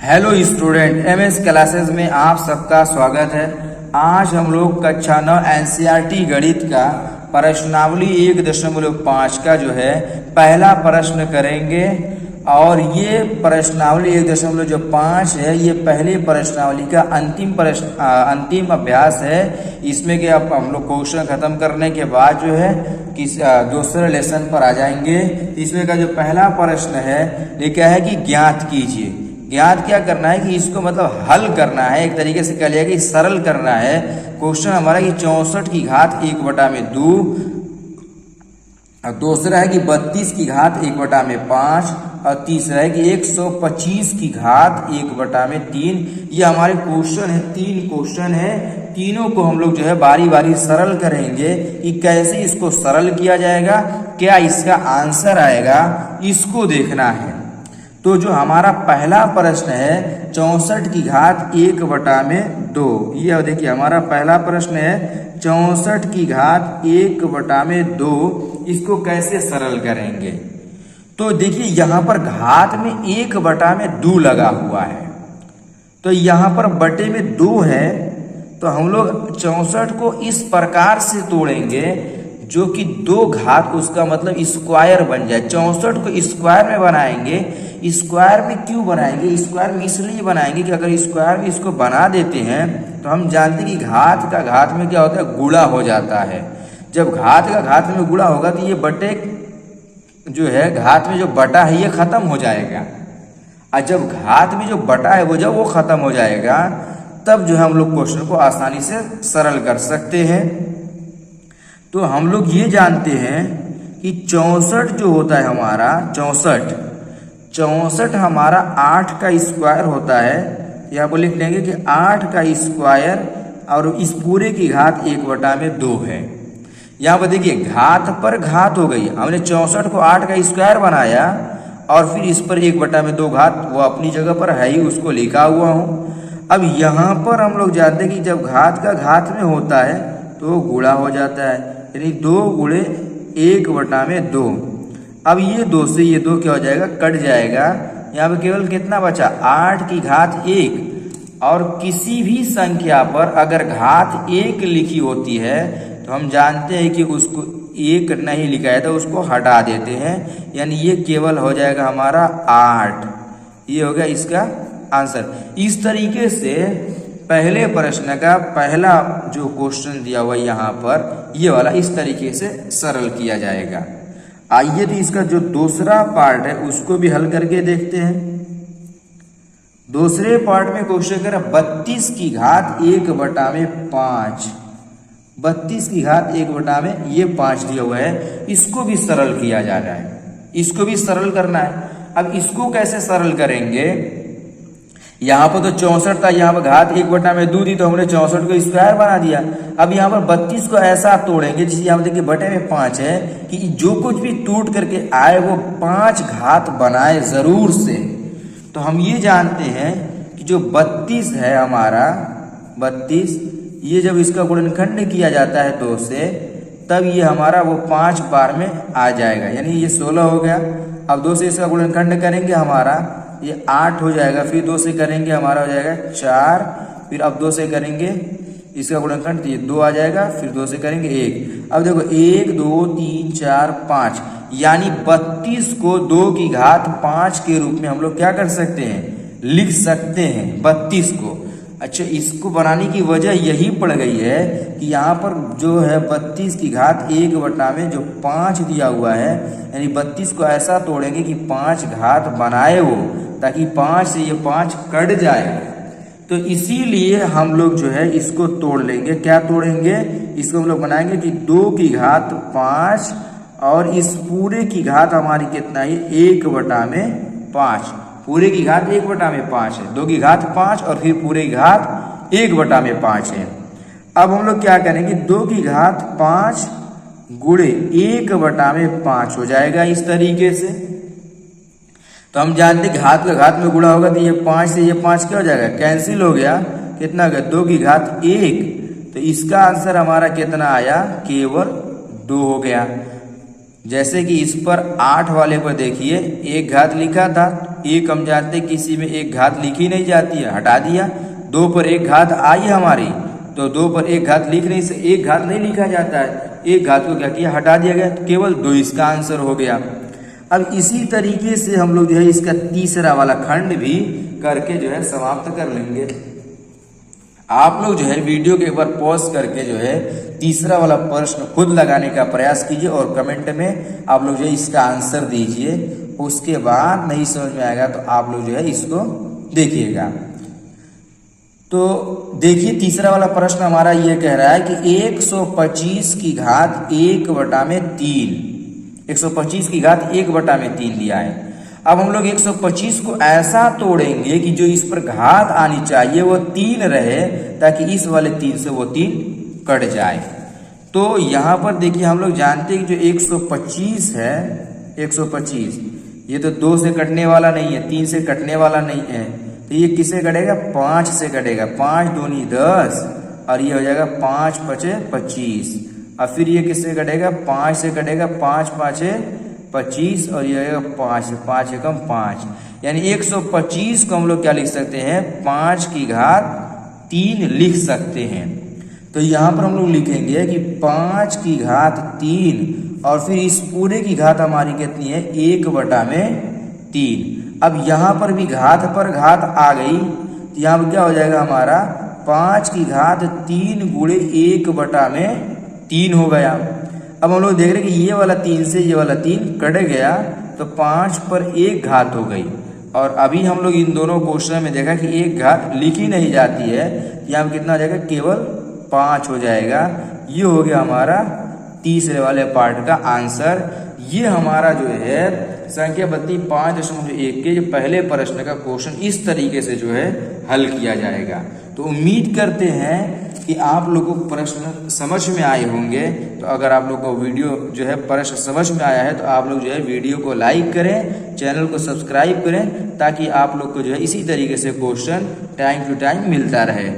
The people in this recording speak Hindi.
हेलो स्टूडेंट, एमएस क्लासेस में आप सबका स्वागत है। आज हम लोग कक्षा 9 एनसीईआरटी गणित का प्रश्नावली 1.5 का जो है पहला प्रश्न करेंगे। और ये प्रश्नावली 1.5 है, ये पहली प्रश्नावली का अंतिम अभ्यास है। इसमें कि अब हम लोग क्वेश्चन खत्म करने के बाद जो है दूसरे लेसन पर आ जाएंगे। इसमें का जो पहला प्रश्न है ये क्या है कि ज्ञात कीजिए। ज्ञात क्या करना है कि इसको मतलब हल करना है, एक तरीके से कह लिया कि सरल करना है। क्वेश्चन हमारा कि 64 की घात 1/2, और दूसरा है कि 32 की घात 1/5, और तीसरा है कि 125 की घात 1/3। ये हमारे क्वेश्चन है, 3 क्वेश्चन है। तीनों को हम लोग जो है बारी बारी सरल करेंगे कि कैसे इसको सरल किया जाएगा, क्या इसका आंसर आएगा, इसको देखना है। तो जो हमारा पहला प्रश्न है 64 की घात 1/2, ये देखिए हमारा पहला प्रश्न है 64 की घात 1/2। इसको कैसे सरल करेंगे? तो देखिए यहाँ पर घात में 1/2 लगा हुआ है, तो यहाँ पर बटे में 2 है। तो हम लोग 64 को इस प्रकार से तोड़ेंगे जो कि 2 घात उसका मतलब स्क्वायर बन जाए। 64 को स्क्वायर में बनाएंगे। स्क्वायर में क्यों बनाएंगे? स्क्वायर में इसलिए बनाएंगे कि अगर स्क्वायर में इसको बना देते हैं तो हम जानते हैं कि घात का घात में क्या होता है, गुणा हो जाता है। जब घात का घात में गुणा होगा तो ये बटे जो है घात में जो बटा है ये खत्म हो जाएगा। और जब घात में जो बटा है वो जब वो खत्म हो जाएगा तब जो है हम लोग क्वेश्चन को आसानी से सरल कर सकते हैं। तो हम लोग ये जानते हैं कि 64 जो होता है हमारा 64 हमारा 8 का स्क्वायर होता है। यहाँ पर लिख लेंगे कि 8 का स्क्वायर और इस पूरे की घात 1/2 है। यहाँ पर देखिए घात पर घात हो गई। हमने 64 को 8 का स्क्वायर बनाया और फिर इस पर 1/2 घात वो अपनी जगह पर है ही, उसको लिखा हुआ हूँ। अब यहाँ पर हम लोग जानते हैं कि जब घात का घात में होता है तो गुणा हो जाता है, यानी 2 गुणे 1/2। अब ये 2 से ये 2 क्या हो जाएगा, कट जाएगा। यहाँ पे केवल कितना बचा, 8 की घात 1। और किसी भी संख्या पर अगर घात 1 लिखी होती है तो हम जानते हैं कि उसको 1 नहीं लिखा है तो उसको हटा देते हैं, यानी ये केवल हो जाएगा हमारा 8। ये हो गया इसका आंसर। इस तरीके से पहले प्रश्न का पहला जो क्वेश्चन दिया हुआ यहाँ पर ये वाला इस तरीके से सरल किया जाएगा। आइए तो इसका जो दूसरा पार्ट है उसको भी हल करके देखते हैं। दूसरे पार्ट में क्वेश्चन कर 32 की घात 1/5। 32 की घात 1/5 दिया हुआ है, इसको भी सरल किया जा रहा है, इसको भी सरल करना है। अब इसको कैसे सरल करेंगे? यहाँ पर तो 64 था, यहाँ पर घात 1/2 दी तो हमने 64 को स्क्वायर बना दिया। अब यहाँ पर 32 को ऐसा तोड़ेंगे जैसे यहाँ पर देखिए बटे में 5 है कि जो कुछ भी टूट करके आए वो 5 घात बनाए जरूर से। तो हम ये जानते हैं कि जो 32 है हमारा 32, ये जब इसका गुणनखंड किया जाता है 2 से तब ये हमारा वो 5 बार में आ जाएगा, यानी ये 16 हो गया। अब 2 से इसका गुणनखंड करेंगे हमारा ये 8 हो जाएगा, फिर 2 से करेंगे हमारा हो जाएगा 4, फिर अब 2 से करेंगे इसका गुणनखंड तो ये 2 आ जाएगा, फिर 2 से करेंगे 1। अब देखो 1 2 3 4 5, यानी 32 को 2 की घात 5 के रूप में हम लोग क्या कर सकते हैं, लिख सकते हैं 32 को। अच्छा, इसको बनाने की वजह यही पड़ गई है कि यहाँ पर जो है 32 की घात 1 जो 5 दिया हुआ है, यानी 32 को ऐसा तोड़ेंगे कि 5 घात बनाए वो, ताकि 5 से ये 5 कट जाए। तो इसीलिए हम लोग जो है इसको तोड़ लेंगे। क्या तोड़ेंगे? इसको हम लोग बनाएंगे कि 2 की घात 5 और इस पूरे की घात हमारी कितना है 1/5। पूरे की घात 1/5 है, 2 की घात 5 और फिर पूरे की घात 1/5 है। अब हम लोग क्या करेंगे, 2 की घात 5 गुणे 1/5 हो जाएगा इस तरीके से। तो हम जानते हैं घात का घात में गुणा होगा तो ये 5 से ये 5 क्या हो जाएगा, कैंसिल हो गया। कितना हो गया, 2 की घात 1। तो इसका आंसर हमारा कितना आया, केवल 2 हो गया। जैसे कि इस पर 8 वाले पर देखिए एक घात लिखा था, एक हम जानते किसी में एक घात लिखी नहीं जाती है, हटा दिया। 2 पर एक घात आई हमारी, तो 2 पर एक घात लिख नहीं से एक घात नहीं लिखा जाता है, एक घात को क्या किया, हटा दिया गया, तो केवल 2 इसका आंसर हो गया। अब इसी तरीके से हम लोग जो है इसका तीसरा वाला खंड भी करके जो है समाप्त कर लेंगे। आप लोग जो है वीडियो के एक बार पॉज करके जो है तीसरा वाला प्रश्न खुद लगाने का प्रयास कीजिए और कमेंट में आप लोग जो है इसका आंसर दीजिए। उसके बाद नहीं समझ में आएगा तो आप लोग जो है इसको देखिएगा। तो देखिए तीसरा वाला प्रश्न हमारा ये कह रहा है कि 125 की घात 1/3, 125 की घात 1/3 दिया है। अब हम लोग 125 को ऐसा तोड़ेंगे कि जो इस पर घात आनी चाहिए वो 3 रहे, ताकि इस वाले 3 से वो 3 कट जाए। तो यहाँ पर देखिए हम लोग जानते हैं कि जो 125 है, 125 ये तो 2 से कटने वाला नहीं है, 3 से कटने वाला नहीं है, तो ये किससे कटेगा, 5 से कटेगा। 5 दूनी 10 और ये हो जाएगा 5 5 25। और फिर ये किससे कटेगा, 5 से कटेगा, 5 5 25 और ये 5 5 एकम 5, यानी 125 को हम लोग क्या लिख सकते हैं, 5 की घात 3 लिख सकते हैं। तो यहाँ पर हम लोग लिखेंगे कि 5 की घात 3 और फिर इस पूरे की घात हमारी कितनी है, 1/3। अब यहाँ पर भी घात पर घात आ गई, तो यहाँ पर क्या हो जाएगा हमारा, 5 की घात 3 गुणे 1/3 हो गया। अब हम लोग देख रहे हैं कि ये वाला 3 से ये वाला 3 कट गया, तो 5 पर 1 घात हो गई। और अभी हम लोग इन दोनों क्वेश्चन में देखा कि 1 घात लिखी नहीं जाती है, यहाँ कितना हो जाएगा, केवल 5 हो जाएगा। ये हो गया हमारा तीसरे वाले पार्ट का आंसर। ये हमारा जो है संख्या बत्ती 5.1 के जो पहले प्रश्न का क्वेश्चन इस तरीके से जो है हल किया जाएगा। तो उम्मीद करते हैं कि आप लोगों को प्रश्न समझ में आए होंगे। तो अगर आप लोग को वीडियो जो है प्रश्न समझ में आया है तो आप लोग जो है वीडियो को लाइक करें, चैनल को सब्सक्राइब करें, ताकि आप लोग को जो है इसी तरीके से क्वेश्चन टाइम टू टाइम मिलता रहे।